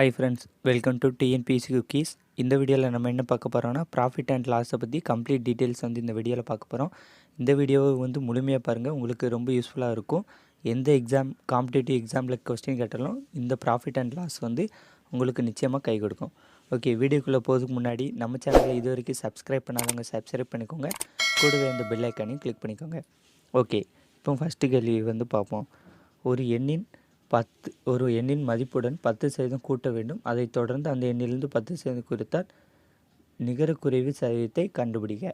Hi friends, welcome to TNPSC cookies. இந்த வீடியோவில் நம்ம என்ன பார்க்க போகிறோம்னா ப்ராஃபிட் அண்ட் லாஸை பற்றி கம்ப்ளீட் டீட்டெயில்ஸ் வந்து இந்த வீடியோவில் பார்க்க போகிறோம். இந்த வீடியோவை வந்து முழுமையாக பாருங்கள், உங்களுக்கு ரொம்ப யூஸ்ஃபுல்லாக இருக்கும். எந்த காம்படிட்டிவ் எக்ஸாமில் கொஸ்டின் கேட்டாலும் இந்த ப்ராஃபிட் அண்ட் லாஸ் வந்து உங்களுக்கு நிச்சயமாக கை கொடுக்கும். ஓகே, வீடியோக்குள்ளே போகிறதுக்கு முன்னாடி நம்ம சேனலில் இது வரைக்கும் சப்ஸ்கிரைப் பண்ணாதவங்க சப்ஸ்கிரைப் பண்ணிக்கோங்க, கூடவே இந்த பெல் ஐக்கானையும் கிளிக் பண்ணிக்கோங்க. ஓகே, இப்போ ஃபஸ்ட்டு கேள்வி வந்து பார்ப்போம். ஒரு எண்ணின் மதிப்புடன் 10% கூட்ட வேண்டும். அதைத் தொடர்ந்து அந்த எண்ணிலிருந்து 10% குறைத்தால் நிகர குறைவு சதவீதத்தை கண்டுபிடிக்க.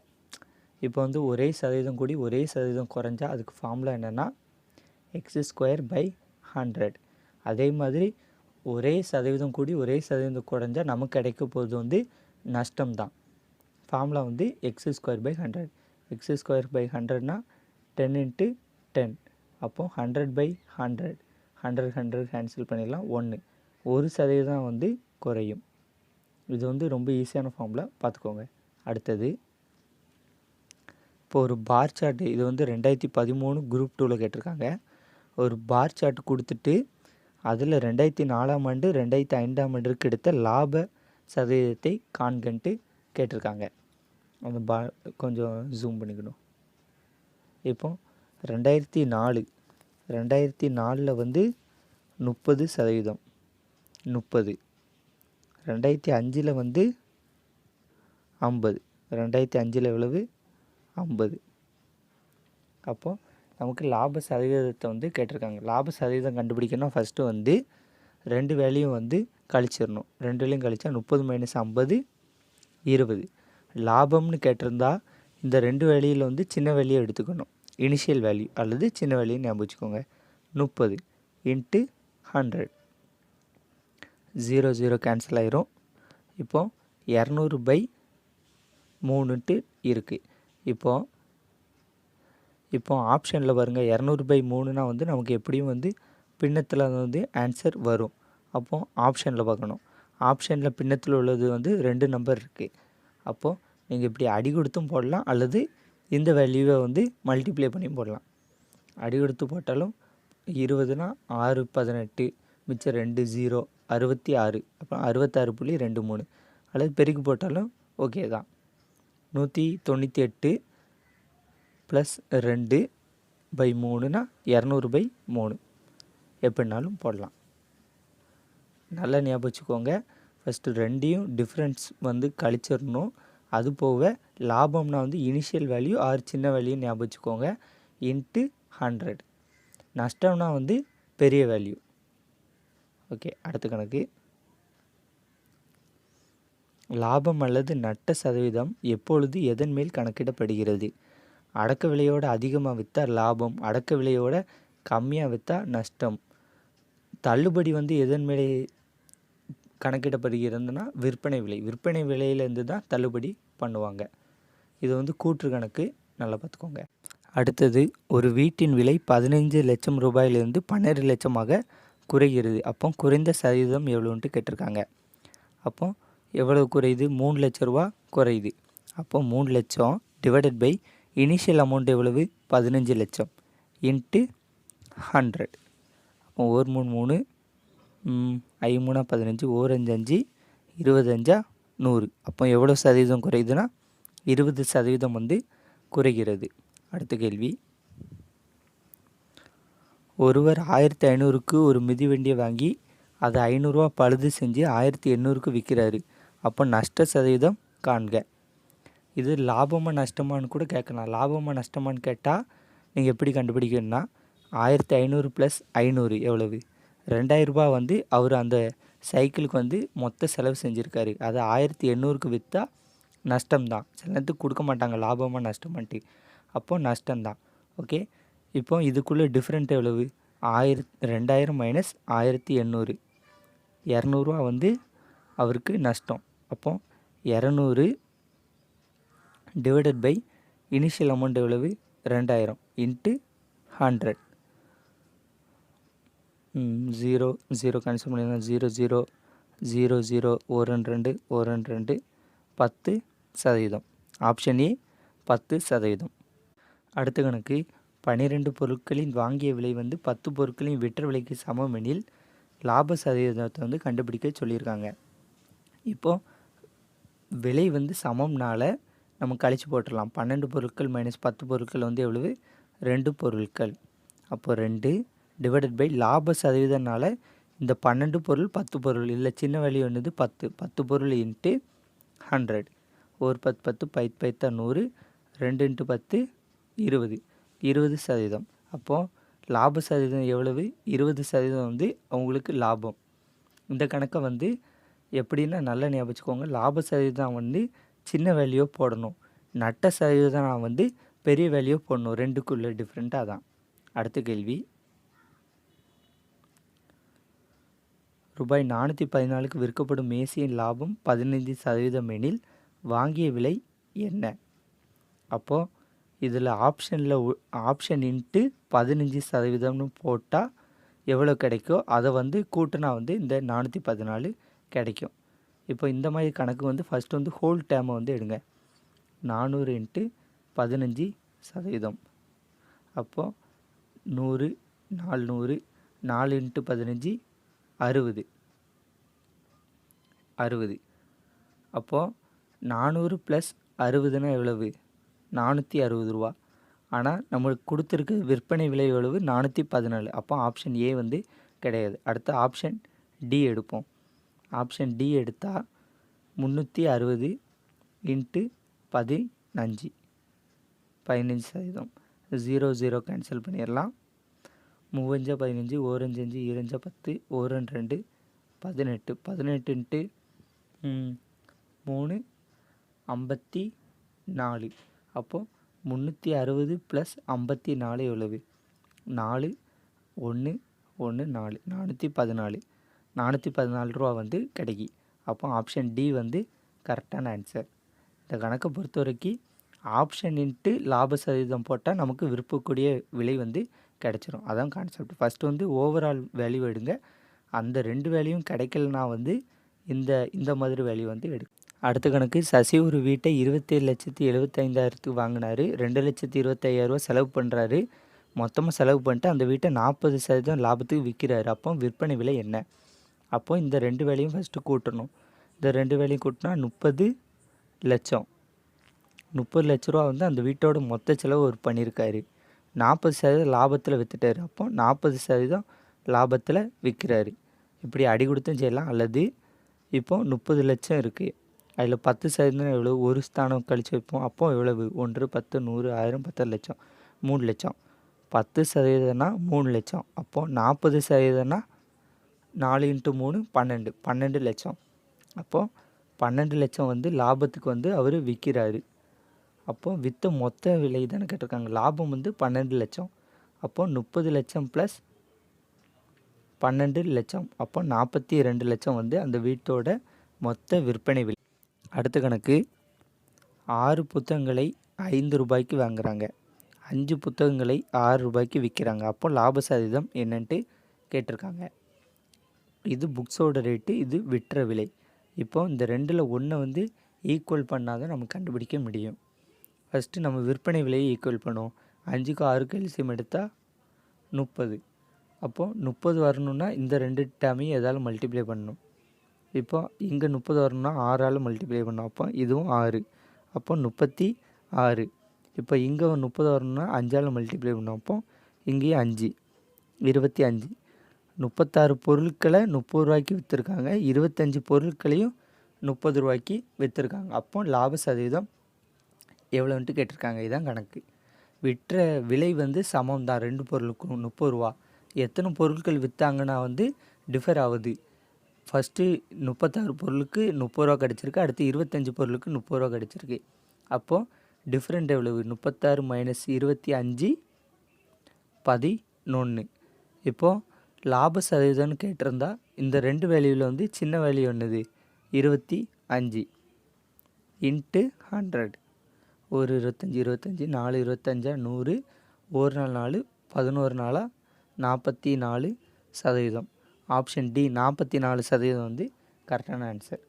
இப்போ வந்து ஒரே சதவீதம் கூடி ஒரே சதவீதம் குறைஞ்சா அதுக்கு ஃபார்முலா என்னென்னா x²/100. அதே மாதிரி ஒரே சதவீதம் கூடி ஒரே சதவீதம் குறைஞ்சா நமக்கு கிடைக்க போகிறது வந்து நஷ்டம்தான். ஃபார்முலா வந்து x²/100. x²/100னா 10 × 10. அப்போது 100/100 100 கேன்சல் பண்ணிடலாம். 1% வந்து குறையும். இது வந்து ரொம்ப ஈஸியான ஃபார்முலா, பார்த்துக்கோங்க. அடுத்தது, இப்போ ஒரு பார் சார்ட், இது வந்து 2013 குரூப் 2ல் கேட்டிருக்காங்க. ஒரு பார் சார்ட் கொடுத்துட்டு அதில் 2004ஆம் ஆண்டு 2005ஆம் ஆண்டுக்கு எடுத்த லாப சதவீதத்தை காண்கன்ட்டு கேட்டிருக்காங்க. அந்த கொஞ்சம் ஜூம் பண்ணிக்கணும். இப்போ 2004 வந்து 30%, 30. 2005 வந்து 50. 2005 எவ்வளவு? 50. அப்போது நமக்கு லாப சதவீதத்தை வந்து கேட்டிருக்காங்க. லாப சதவீதம் கண்டுபிடிக்கணும். ஃபஸ்ட்டு வந்து ரெண்டு வேலையும் வந்து கழிச்சிடணும். ரெண்டு வேலையும் கழிச்சா 30 - 50 20. லாபம்னு கேட்டிருந்தா இந்த ரெண்டு வேலையில் வந்து சின்ன வேலையை எடுத்துக்கணும். இனிஷியல் வேல்யூ அல்லது சின்ன வேலையை ஞாபகம் வச்சுக்கோங்க. 30 × 100. 0 கேன்சல் ஆயிரும். இப்போது 200/3 இருக்குது. இப்போ ஆப்ஷனில் பாருங்கள், 200/3னா வந்து நமக்கு எப்படியும் வந்து பின்னத்தில் வந்து ஆன்சர் வரும். அப்போது ஆப்ஷனில் பார்க்கணும். ஆப்ஷனில் பின்னத்தில் உள்ளது வந்து 2 நம்பர் இருக்குது. அப்போது நீங்கள் இப்படி அடி கொடுத்தும் போடலாம், அல்லது இந்த வேல்யூவை வந்து மல்டிப்ளை பண்ணியும் போடலாம். அடி கொடுத்து போட்டாலும் 20னா 6 18 மிச்சம் 2 0 66. அப்புறம் 66.23. அல்லது பெருக்கி போட்டாலும் ஓகே தான். 198 + 2/3னா 200/3 எப்படினாலும் போடலாம். நல்லா ஞாபகம் வச்சுக்கோங்க. ஃபஸ்ட்டு ரெண்டையும் டிஃப்ரென்ஸ் வந்து கழிச்சிடணும். அது போக லாபம்னா வந்து இனிஷியல் வேல்யூ ஆர் சின்ன வேல்யூ ஞாபகம் வச்சுக்கோங்க. × 100. நஷ்டம்னா வந்து பெரிய வேல்யூ. ஓகே, அடுத்த கணக்கு. லாபம் அல்லது நட்ட சதவீதம் எப்பொழுது எதன் மேல் கணக்கிடப்படுகிறது? அடக்க விலையோட அதிகமாக விற்றா லாபம், அடக்க விலையோட கம்மியாக விற்றா நஷ்டம். தள்ளுபடி வந்து எதன் மேலே கணக்கிடப்படுகிறதுனா விற்பனை விலை. விற்பனை விலையிலேருந்து தான் தள்ளுபடி பண்ணுவாங்க. இது வந்து கூற்று கணக்கு, நல்லா பார்த்துக்கோங்க. அடுத்தது, ஒரு வீட்டின் விலை 15 லட்சம் ரூபாயிலிருந்து 12 லட்சமாக குறைகிறது. அப்போ குறைந்த சதவீதம் எவ்வளோன்ட்டு கேட்டிருக்காங்க. அப்போ எவ்வளவு குறையுது? 3 லட்ச ரூபா குறையுது. அப்போ 3 லட்சம் டிவைடட் பை இனிஷியல் அமௌண்ட் எவ்வளவு? 15 லட்சம் × 100. அப்போ 1 3 3 5 3 15 1 5 5 25 100. அப்போ எவ்வளோ சதவீதம் குறையுதுன்னா 20% வந்து குறைகிறது. அடுத்த கேள்வி. ஒருவர் 1500க்கு ஒரு மிதிவண்டியை வாங்கி அதை 500 ரூபா பழுது செஞ்சு 1800க்கு விற்கிறாரு. அப்போ நஷ்ட சதவீதம் காண்க. இது லாபமாக நஷ்டமானு கூட கேட்கலாம். லாபமாக நஷ்டமானு கேட்டால் நீங்கள் எப்படி கண்டுபிடிக்கணும்னா 1500 + 500 எவ்வளவு? 2000 ரூபா வந்து அவர் அந்த சைக்கிளுக்கு வந்து மொத்த செலவு செஞ்சுருக்காரு. அதை 1800க்கு விற்றா நஷ்டம்தான். சில நேரத்துக்கு கொடுக்க மாட்டாங்க லாபமாக நஷ்டமான்ட்டு. அப்போது நஷ்டம்தான். ஓகே, இப்போ இதுக்குள்ளே டிஃப்ரெண்ட் எவ்வளவு? 2000 - 1800. 200 வந்து அவருக்கு நஷ்டம். அப்போ 200 டிவைடட் பை இனிஷியல் அமௌண்ட் எவ்வளவு? 2000 × 100. 0 கேன்சல் பண்ணிடலாம். 0 0 0 0 1 2 1 2 10%. Option A 10%. அடுத்த கணக்கு. 12 பொருட்களின் வாங்கிய விலை வந்து 10 பொருட்களின் விற்ற விலைக்கு சமம் எனில் லாப சதவீதத்தை வந்து கண்டுபிடிக்க சொல்லியிருக்காங்க. இப்போது விலை வந்து சமம்னால நம்ம கழிச்சு போட்டுடலாம். 12 பொருட்கள் மைனஸ் 10 பொருட்கள் வந்து எவ்வளவு? 2 பொருட்கள். அப்போது 2 டிவைடட் பை லாப சதவீதம்னால இந்த 12 பொருள் 10 பொருள் இல்லை, சின்ன வேல்யூ என்னது 10 பொருள் இன்ட்டு 100. ஒரு 10 10 பைத் பைத்தா 100, 2 இன்ட்டு 10 20, 20%. அப்போது லாப சதவீதம் எவ்வளவு? 20% வந்து அவங்களுக்கு லாபம். இந்த கணக்கை வந்து எப்படின்னா நல்லா ஞாபகம் வச்சுக்கோங்க. லாப சதவீதம் வந்து சின்ன வேல்யூ போடணும், நட்ட சதவீதம் நான் வந்து பெரிய வேல்யூ போடணும். ரெண்டுக்குள்ள டிஃப்ரெண்ட்டாக தான். அடுத்த கேள்வி, ரூபாய் 414க்கு விற்கப்படும் மேசியின் லாபம் 15% எனில் வாங்கிய விலை என்ன? அப்போது இதில் ஆப்ஷன் இன்ட்டு 15% போட்டால் எவ்வளோ கிடைக்கோ அதை வந்து கூட்டினா வந்து இந்த 414 கிடைக்கும். இப்போ இந்த மாதிரி கணக்கு வந்து ஃபஸ்ட்டு வந்து ஹோல் டேமை வந்து எடுங்க. 400 இன்ட்டு 15%. அப்போது 100, 400, 4 இன்ட்டு 15 60. அப்போது 400 + 60னா எவ்வளவு? 460 ரூபா. ஆனால் நம்மளுக்கு கொடுத்துருக்கு விற்பனை விலை எவ்வளவு? 414. அப்போ ஆப்ஷன் ஏ வந்து கிடையாது. அடுத்து ஆப்ஷன் டி எடுப்போம். ஆப்ஷன் டி எடுத்தால் 360 இன்ட்டு 15, 15%. 0 0 கேன்சல் பண்ணிடலாம். 3 5 15, 1 5 5, 2 10, 1 2 18, 18 இன்ட்டு 3 54. அப்போது 360 + 54 எவ்வளவு? 4 1 1 4, 414. 414 ரூபா வந்து கிடைக்கி. அப்போ ஆப்ஷன் டி வந்து கரெக்டான ஆன்சர். இந்த கணக்கை பொறுத்த வரைக்கும் ஆப்ஷன் இன்ட்டு லாப சதவீதம் போட்டால் நமக்கு விருப்பக்கூடிய விலை வந்து கிடைச்சிரும். அதான் கான்செப்ட். ஃபஸ்ட்டு வந்து ஓவரால் வேல்யூ எடுங்க. அந்த 2 வேல்யூவும் கிடைக்கலனா வந்து இந்த மாதிரி வேல்யூ வந்து எடு. அடுத்த கணக்கு, சசி ஒரு வீட்டை 27,75,000க்கு வாங்கினார். 2,25,000 ரூபா செலவு பண்ணுறாரு. மொத்தமாக செலவு பண்ணிட்டு அந்த வீட்டை 40% லாபத்துக்கு விற்கிறாரு. அப்போ விற்பனை விலை என்ன? அப்போது இந்த 2 வேலையும் ஃபஸ்ட்டு கூட்டணும். இந்த 2 வேலையும் கூட்டினா 30 லட்சம். 30 லட்ச ரூபா வந்து அந்த வீட்டோட மொத்த செலவு அவர் பண்ணியிருக்காரு. 40% லாபத்தில் விற்றுட்டார். அப்போ 40% லாபத்தில் விற்கிறாரு. இப்படி அடி கொடுத்தும் செய்யலாம். அல்லது இப்போது 30 லட்சம் இருக்குது, அதில் 10% எவ்வளவு? ஒரு ஸ்தானம் கழித்து வைப்போம். அப்போது எவ்வளவு? 1 10 100 1000 10 லட்சம், 3 லட்சம். 10%னா 3 லட்சம். அப்போது 40%னா 4 × 3 12, 12 லட்சம். அப்போது 12 லட்சம் வந்து லாபத்துக்கு வந்து அவர் விற்கிறாரு. அப்போது விற்ற மொத்த விலை தானே கேட்டிருக்காங்க. லாபம் வந்து 12 லட்சம். அப்போது 30 லட்சம் + 12 லட்சம். அப்போ 42 லட்சம் வந்து அந்த வீட்டோட மொத்த விற்பனை விலை. அடுத்த கணக்கு, 6 புத்தகங்களை 5 ரூபாய்க்கு வாங்குறாங்க, 5 புத்தகங்களை 6 ரூபாய்க்கு விற்கிறாங்க. அப்போ லாப சதவீதம் என்னன்ட்டு கேட்டிருக்காங்க. இது புக்ஸோட ரேட்டு, இது விற்ற விலை. இப்போது இந்த 2ல் ஒன்றை வந்து ஈக்குவல் பண்ணால் தான் நம்ம கண்டுபிடிக்க முடியும். ஃபஸ்ட்டு நம்ம விற்பனை விலையை ஈக்குவல் பண்ணுவோம். 5க்கு 6க்கு எல்சியம் எடுத்தால் 30. அப்போது 30 வரணுன்னா இந்த 2 டேர்மையும் எதால் மல்டிப்ளை பண்ணணும். இப்போ இங்கே 30 வரணும்னா 6ஆல் மல்டிப்ளை பண்ணணும். அப்போ இதுவும் 6. அப்போ 36. இப்போ இங்கே 30 வரணும்னா 5ஆல் மல்டிப்ளை பண்ணணும். அப்போ இங்கேயும் 5, 25. 36 பொருட்களை 30 ரூபாய்க்கு விற்றுருக்காங்க. 25 பொருட்களையும் 30 ரூபாய்க்கு விற்றுருக்காங்க. அப்போ லாப சதவீதம் எவ்வளோன்ட்டு கேட்டிருக்காங்க. இதுதான் கணக்கு. விற்ற விலை வந்து சமம் தான் 2 பொருளுக்கும் 30 ரூபா. எத்தனை பொருட்கள் விற்றாங்கன்னா வந்து டிஃபர் ஆகுது. ஃபஸ்ட்டு 36 பொருளுக்கு 30 ரூபா கிடச்சிருக்கு, அடுத்து 25 பொருளுக்கு 30 ரூபா கிடச்சிருக்கு. அப்போது டிஃப்ரெண்ட் எவ்வளவு? 36 - 25 11. இப்போது லாப சதவீதம்னு கேட்டிருந்தா இந்த 2 வேல்யூவில் வந்து சின்ன வேல்யூ என்னது? 25 இன்ட்டு 100. ஒரு 25 25 4 25 100, ஒரு நாள் 11 நாளாக 44%. ஆப்ஷன் டி 44% வந்து கரெக்டான answer.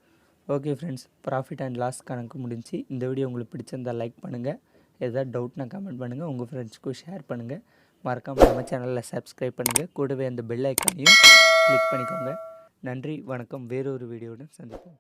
Okay friends, profit and loss கணக்கு முடிஞ்சு. இந்த வீடியோ உங்களுக்கு பிடிச்சிருந்தால் லைக் பண்ணுங்கள், எதாவது டவுட்னா கமெண்ட் பண்ணுங்கள், உங்கள் ஃப்ரெண்ட்ஸ்க்கும் ஷேர் பண்ணுங்கள். மறக்காமல் நம்ம சேனலில் சப்ஸ்கிரைப் பண்ணுங்கள். கூடவே அந்த பெல் ஐக்கானையும் கிளிக் பண்ணிக்கோங்க. நன்றி, வணக்கம். வேறொரு வீடியோவுடன் சந்திப்போம்.